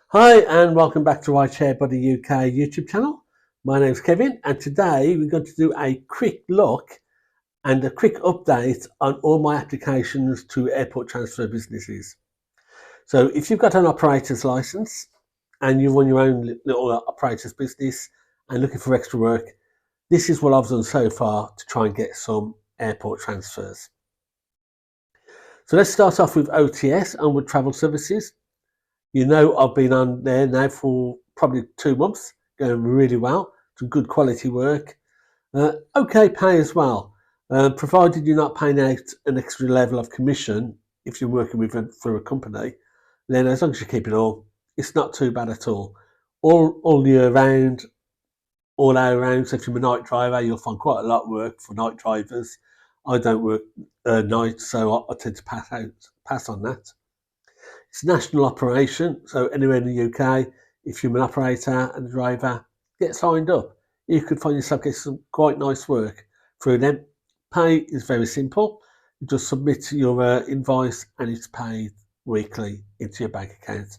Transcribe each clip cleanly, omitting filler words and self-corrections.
Hi and welcome back to iChair Buddy UK YouTube channel. My name's Kevin and today we're going to do a quick look and a quick update on all my applications to airport transfer businesses. So if you've got an operator's license and you run your own little operator's business and looking for extra work, this is what I've done so far to try and get some airport transfers. So let's start off with OTS, Onward Travel Services. You know, I've been on there now for probably 2 months, going really well, some good quality work. Okay pay as well, provided you're not paying out an extra level of commission if you're working with for a company, then as long as you keep it all, it's not too bad at all. All year round, all hour round, so if you're a night driver, you'll find quite a lot of work for night drivers. I don't work nights, so I tend to pass on that. It's a national operation, so anywhere in the UK, if you're an operator and a driver, get signed up. You could find yourself getting some quite nice work through them. Pay is very simple. You just submit your invoice and it's paid weekly into your bank account.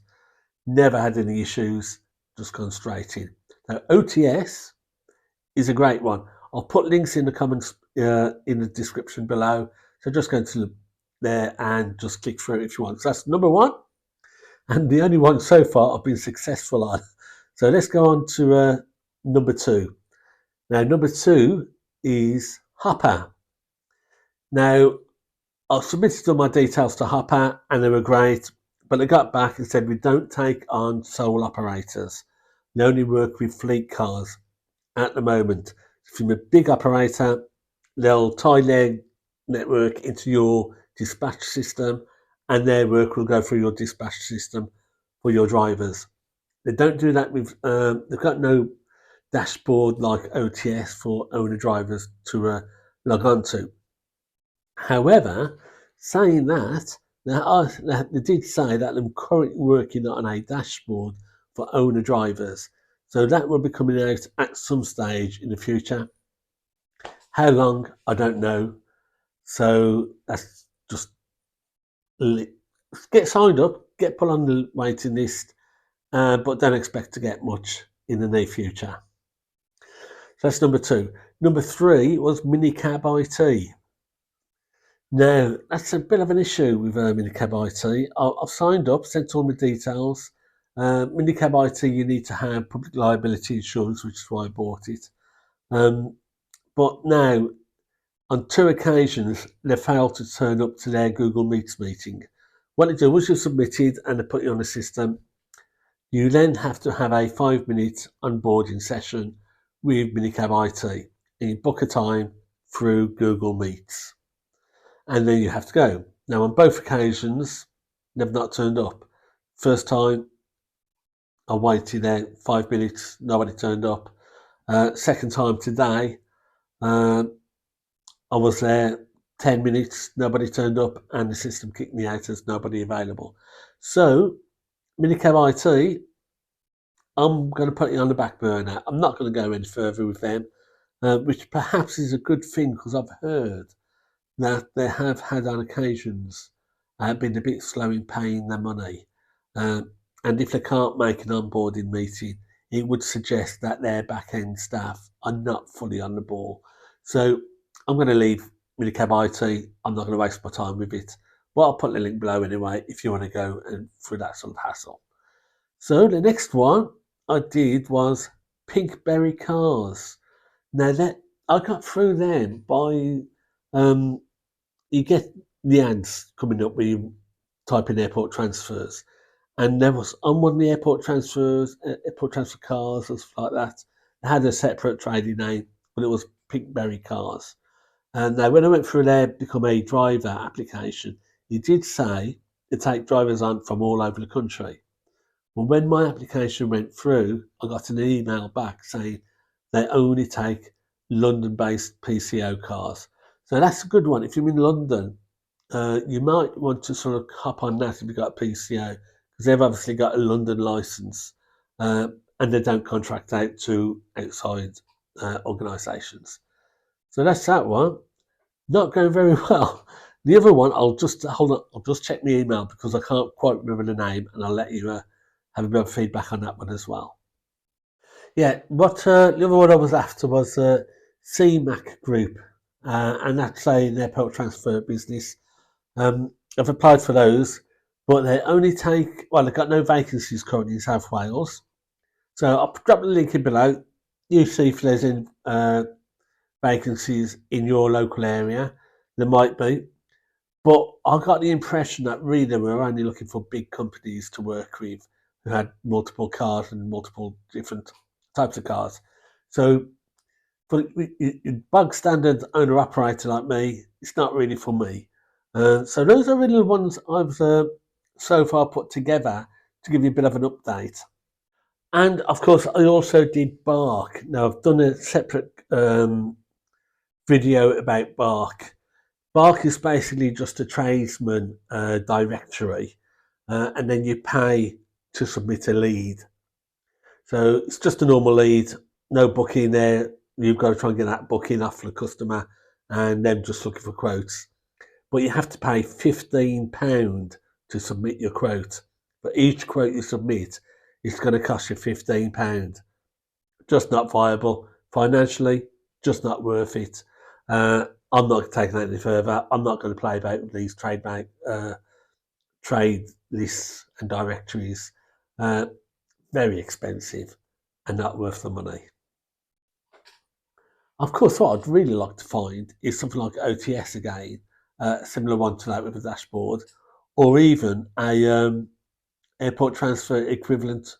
Never had any issues, just gone straight in. Now, OTS is a great one. I'll put links in the comments in the description below. So just go to there and just click through it if you want. So that's number one, and the only one so far I've been successful on. So let's go on to number two. Now, number two is Hopper. Now, I submitted all my details to Hopper and they were great, but they got back and said we don't take on sole operators. They only work with fleet cars at the moment. If you're a big operator, they'll tie their network into your dispatch system and their work will go through your dispatch system for your drivers. They don't do that with, they've got no dashboard like OTS for owner drivers to log on to. However, saying that, they did say that they're currently working on a dashboard for owner drivers. So that will be coming out at some stage in the future. How long, I don't know. So that's just get signed up, get put on the waiting list, but don't expect to get much in the near future. So that's number two. Number three was MiniCabit. Now, that's a bit of an issue with MiniCabit. I've signed up, sent all my details. MiniCabit, you need to have public liability insurance, which is why I bought it. But now, on 2 occasions, they failed to turn up to their Google Meets meeting. What they do, once you've submitted and they put you on the system, you then have to have a 5-minute onboarding session with MiniCabit, and you book a time through Google Meets. And then you have to go. Now, on both occasions, they've not turned up. First time, I waited there 5 minutes, nobody turned up. Second time today, I was there 10 minutes, nobody turned up, and the system kicked me out as nobody available. So, MiniCabit, I'm going to put it on the back burner. I'm not going to go any further with them, which perhaps is a good thing because I've heard that they have had on occasions been a bit slow in paying their money. And if they can't make an onboarding meeting, it would suggest that their back-end staff are not fully on the ball. So I'm going to leave MiniCabit. I'm not going to waste my time with it. But I'll put the link below anyway if you want to go and through that sort of hassle. So the next one I did was Pinkberry Cars. Now that I got through them by you get the ads coming up when you type in airport transfers, and there was on one of the airport transfer cars and stuff like that. They had a separate trading name, but it was Pinkberry Cars. And now when I went through their become a driver application, it did say to take drivers on from all over the country. Well, when my application went through, I got an email back saying they only take London-based PCO cars. So that's a good one. If you're in London, you might want to sort of hop on that if you've got a PCO, because they've obviously got a London license and they don't contract out to outside organisations. So that's that one. Not going very well. The other one, I'll just hold on. I'll just check my email because I can't quite remember the name, and I'll let you have a bit of feedback on that one as well. Yeah, what the other one I was after was CMAC Group, and that's an airport transfer business. I've applied for those, but they only take, well, they've got no vacancies currently in South Wales. So I'll drop the link in below. You see if there's any vacancies in your local area. There might be. But I got the impression that really they were only looking for big companies to work with who had multiple cars and multiple different types of cars. So for your bug standard owner operator like me, it's not really for me. So those are really the ones I've so far put together to give you a bit of an update. And of course, I also did Bark. Now I've done a separate video about Bark. Bark is basically just a tradesman directory, and then you pay to submit a lead. So it's just a normal lead, no booking there. You've got to try and get that booking off the customer and them just looking for quotes. But you have to pay £15 to submit your quote. But each quote you submit is going to cost you £15. Just not viable financially, just not worth it. I'm not taking that any further. I'm not going to play about with these trade lists and directories. Very expensive and not worth the money. Of course, what I'd really like to find is something like OTS again, a similar one to that with a dashboard, or even a airport transfer equivalent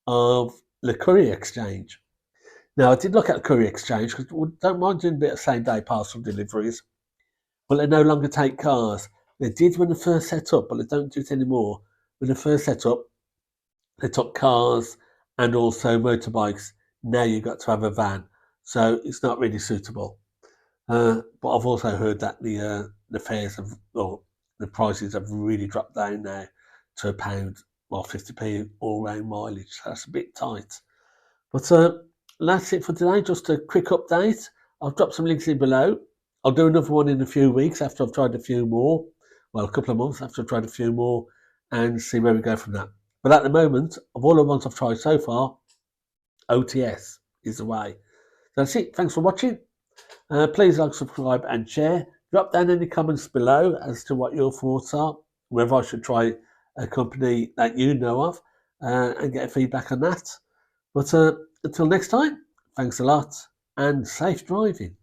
of the courier exchange. Now, I did look at the courier exchange because I don't mind doing a bit of same-day parcel deliveries, but they no longer take cars. They did when they first set up, but they don't do it anymore. When they first set up, they took cars and also motorbikes. Now you've got to have a van, so it's not really suitable. But I've also heard that the fares have, or the prices have really dropped down now to £1, well 50p all round mileage. So that's a bit tight. But that's it for today. Just a quick update. I'll drop some links in below. I'll do another one in a few weeks after I've tried a few more. Well, a couple of months after I've tried a few more, and see where we go from that. But at the moment, of all the ones I've tried so far, OTS is the way. So that's it. Thanks for watching. Please like, subscribe and share. Drop down any comments below as to what your thoughts are, whether I should try a company that you know of, and get feedback on that. But until next time, thanks a lot and safe driving.